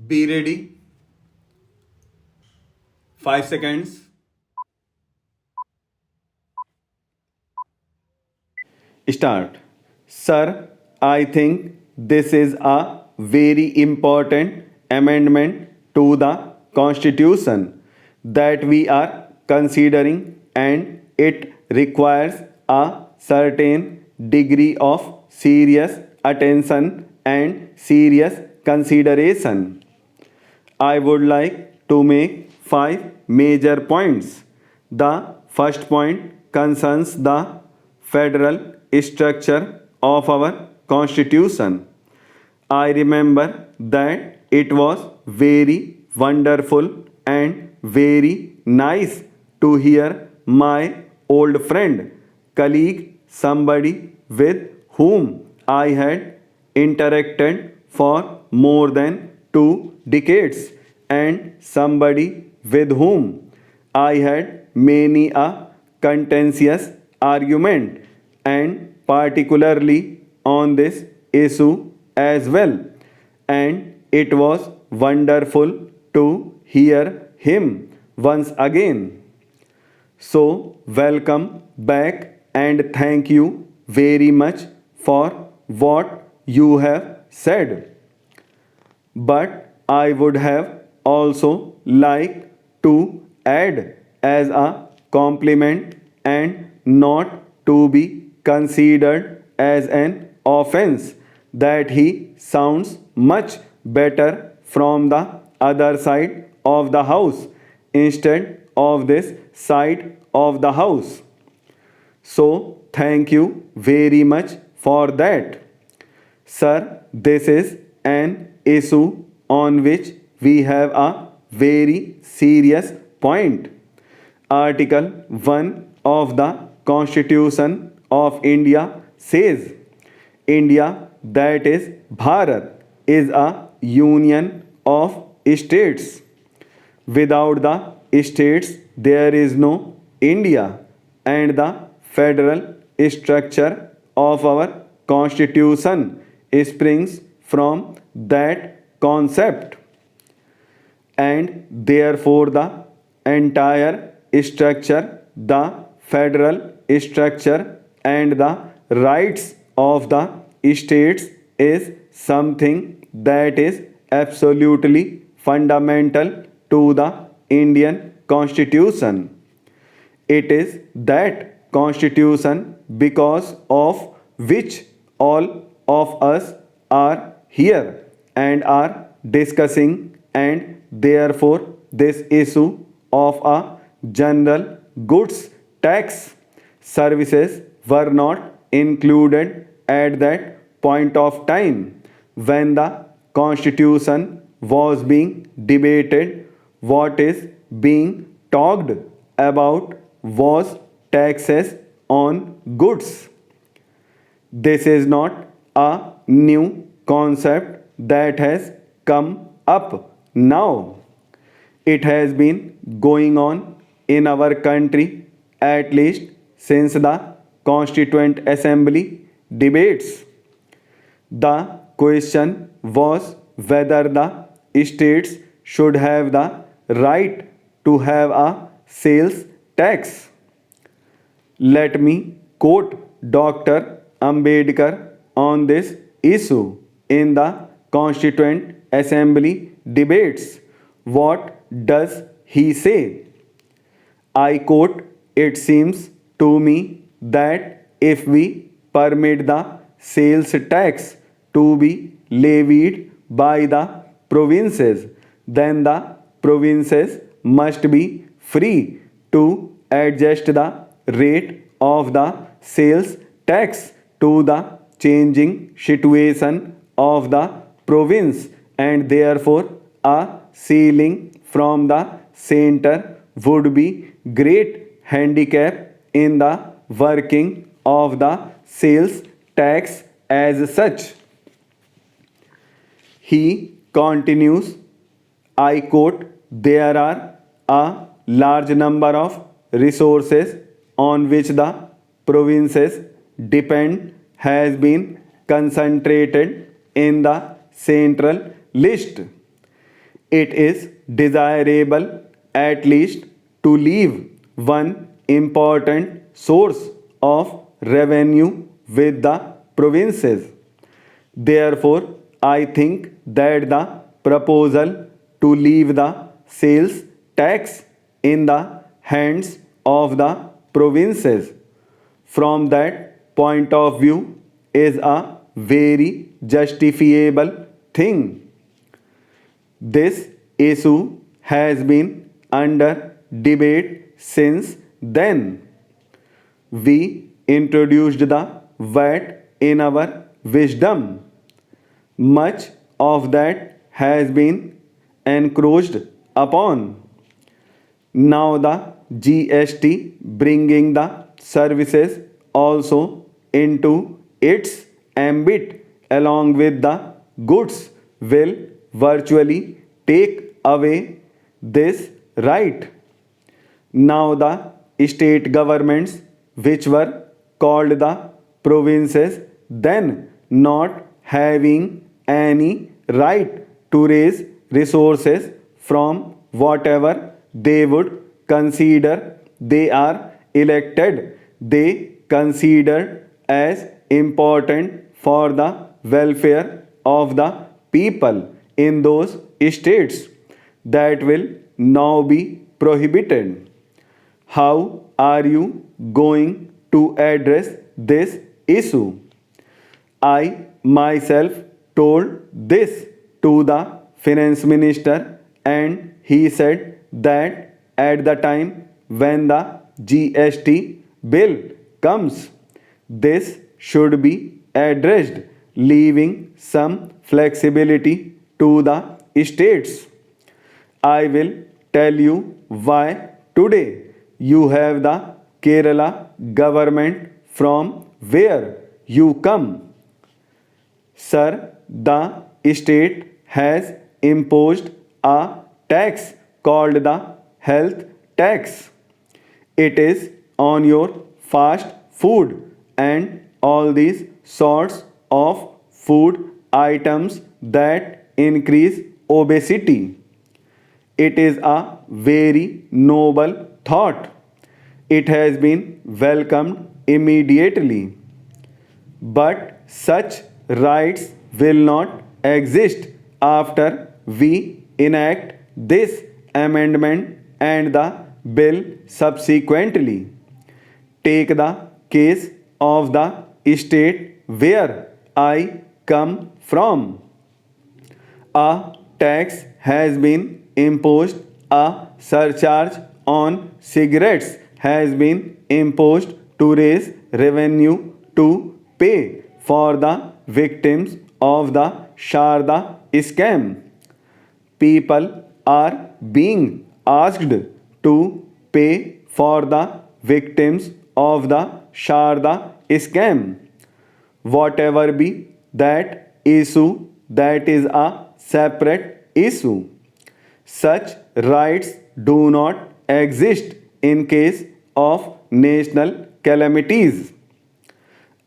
Be ready. 5 seconds. Start. Sir, I think this is a very important amendment to the Constitution that we are considering, and it requires a certain degree of serious attention and serious consideration. I would like to make five major points. The first point concerns the federal structure of our constitution. I remember that it was very wonderful and very nice to hear my old friend, colleague, somebody with whom I had interacted for more than 2 decades, and somebody with whom I had many a contentious argument, and particularly on this issue as well. And it was wonderful to hear him once again. So, welcome back and thank you very much for what you have said. But I would have also liked to add as a compliment and not to be considered as an offense that he sounds much better from the other side of the house instead of this side of the house. So, thank you very much for that. Sir, this is an issue on which we have a very serious point. Article 1 of the Constitution of India says India, that is Bharat, is a union of states. Without the states, there is no India, and the federal structure of our constitution springs from that concept, and therefore the entire structure, the federal structure, and the rights of the states is something that is absolutely fundamental to the Indian Constitution. It is that Constitution because of which all of us are here and are discussing, and therefore this issue of a general goods tax services were not included at that point of time when the constitution was being debated. What is being talked about was taxes on goods. This is not a new concept that has come up now. It has been going on in our country at least since the Constituent Assembly debates. The question was whether the states should have the right to have a sales tax. Let me quote Dr. Ambedkar on this issue in the Constituent Assembly debates. What does he say? I quote, "It seems to me that if we permit the sales tax to be levied by the provinces, then the provinces must be free to adjust the rate of the sales tax to the changing situation of the province, and therefore a ceiling from the center would be great handicap in the working of the sales tax as such." He continues, I quote, "There are a large number of resources on which the provinces depend has been concentrated in the central list. It is desirable at least to leave one important source of revenue with the provinces. Therefore, I think that the proposal to leave the sales tax in the hands of the provinces from that point of view is a very justifiable thing. This issue has been under debate since then. We introduced the VAT in our wisdom. Much of that has been encroached upon. Now the GST bringing the services also into its ambit along with the goods will virtually take away this right. Now the state governments, which were called the provinces, then not having any right to raise resources from whatever they would consider they are elected, they considered as important for the welfare of the people in those states, that will now be prohibited. How are you going to address this issue? I myself told this to the finance minister, and he said that at the time when the GST bill comes, this should be addressed, leaving some flexibility to the states. I will tell you why today you have the Kerala government from where you come. Sir, the state has imposed a tax called the health tax. It is on your fast food and all these sorts of food items that increase obesity. It is a very noble thought. It has been welcomed immediately. But such rights will not exist after we enact this amendment and the bill subsequently. Take the case of the state where I come from. A tax has been imposed, a surcharge on cigarettes has been imposed to raise revenue to pay for the victims of the Sharda scam. People are being asked to pay for the victims of the Sharda scam. Whatever be that issue, that is a separate issue. Such rights do not exist in case of national calamities.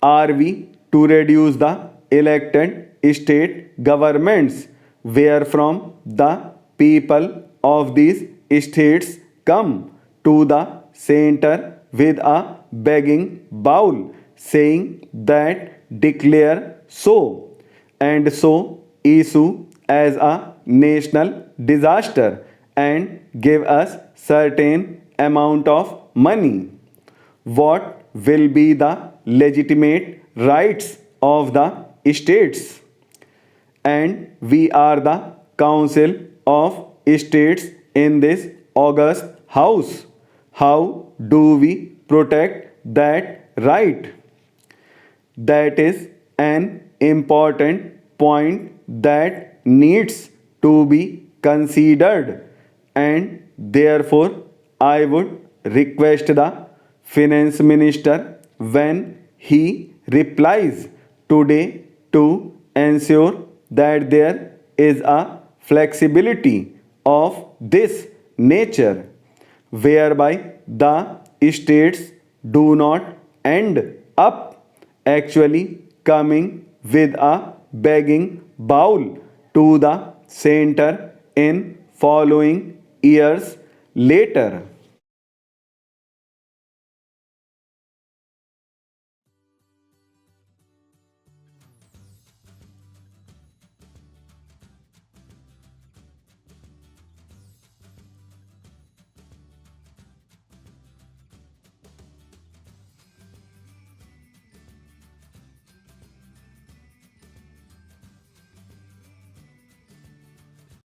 Are we to reduce the elected state governments wherefrom the people of these states come to the center with a begging bowl, saying that declare so and so issue as a national disaster and give us certain amount of money? What will be the legitimate rights of the states? And we are the council of states in this august house. How do we protect that right? That is an important point that needs to be considered, and therefore I would request the finance minister when he replies today to ensure that there is a flexibility of this nature whereby the states do not end up actually coming with a begging bowl to the center in following years later.